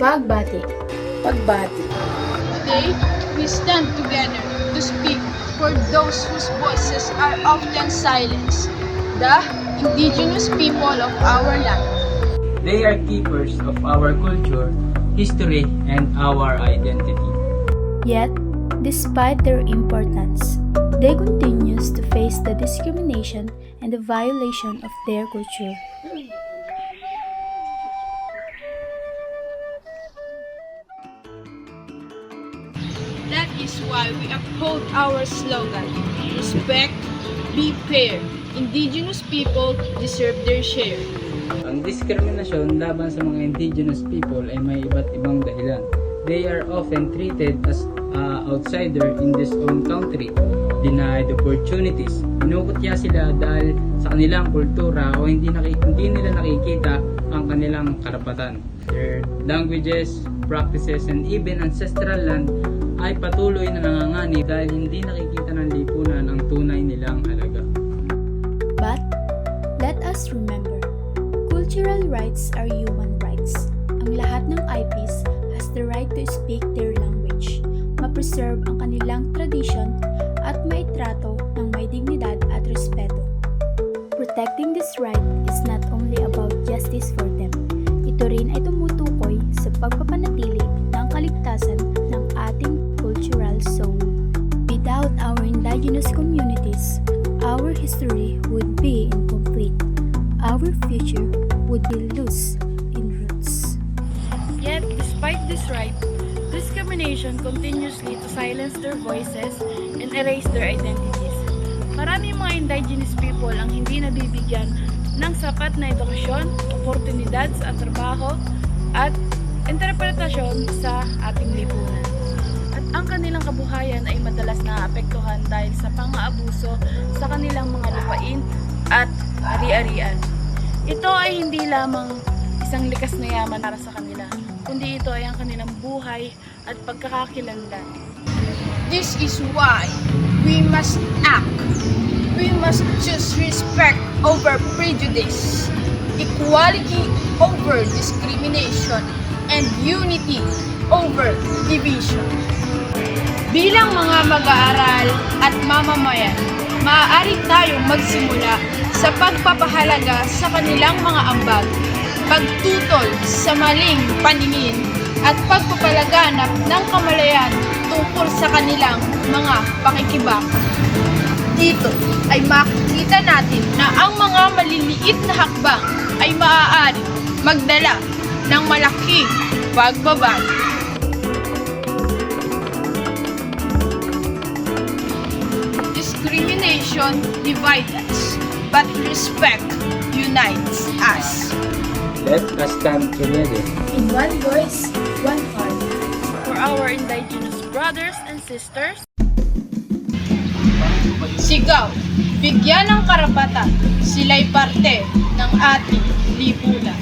Pagbati. Today, we stand together to speak for those whose voices are often silenced, the indigenous people of our land. They are keepers of our culture, history, and our identity. Yet, despite their importance, they continue to face the discrimination and the violation of their culture. That is why we uphold our slogan, respect, be fair. Indigenous people deserve their share. Ang diskriminasyon laban sa mga indigenous people ay may iba't ibang dahilan. They are often treated as outsider in this own country, denied opportunities. Inukutya sila dahil sa kanilang kultura o hindi nila nakikita ang kanilang karapatan. Their languages, practices, and even ancestral land ay patuloy na nanganganib dahil hindi nakikita ng lipunan ang tunay nilang halaga. But, let us remember, cultural rights are human rights. Ang lahat ng IPs has the right to speak their language, ma-preserve ang kanilang tradition, at maitrato ng may dignidad at respeto. Protecting this right is not only about justice for them, ito rin ay tumutukoy sa pagpapanatili ng kaligtasan ng ating cultural soul. Without our indigenous communities, our history would be incomplete. Our future would be loose in roots. Yet, despite this right, discrimination continuously to silence their voices and erase their identities. Maraming mga indigenous people ang hindi nabibigyan ng sapat na edukasyon, oportunidad sa trabaho, at interpretasyon sa ating lipunan. At ang kanilang kabuhayan ay madalas naapektuhan dahil sa pang-aabuso sa kanilang mga lupain at ari-arian. Ito ay hindi lamang isang likas na yaman para sa kanila, kundi ito ay ang kanilang buhay at pagkakakilanlan. This is why we must act. We must choose respect over prejudice, equality over discrimination, and unity over division. Bilang mga mag-aaral at mamamayan, maaari tayong magsimula sa pagpapahalaga sa kanilang mga ambag, pagtutol sa maling paningin, at pagpapalaganap ng kamalayan tungkol sa kanilang mga pakikibaka. Dito ay makikita natin na ang mga maliliit na hakbang ay maaari magdala ng malaking pagbabago. Discrimination divides us, but respect unites us. Let us stand together. In one voice, one heart. For our indigenous brothers and sisters, Sigaw, bigyan ng karapatan, sila'y parte ng ating lipunan.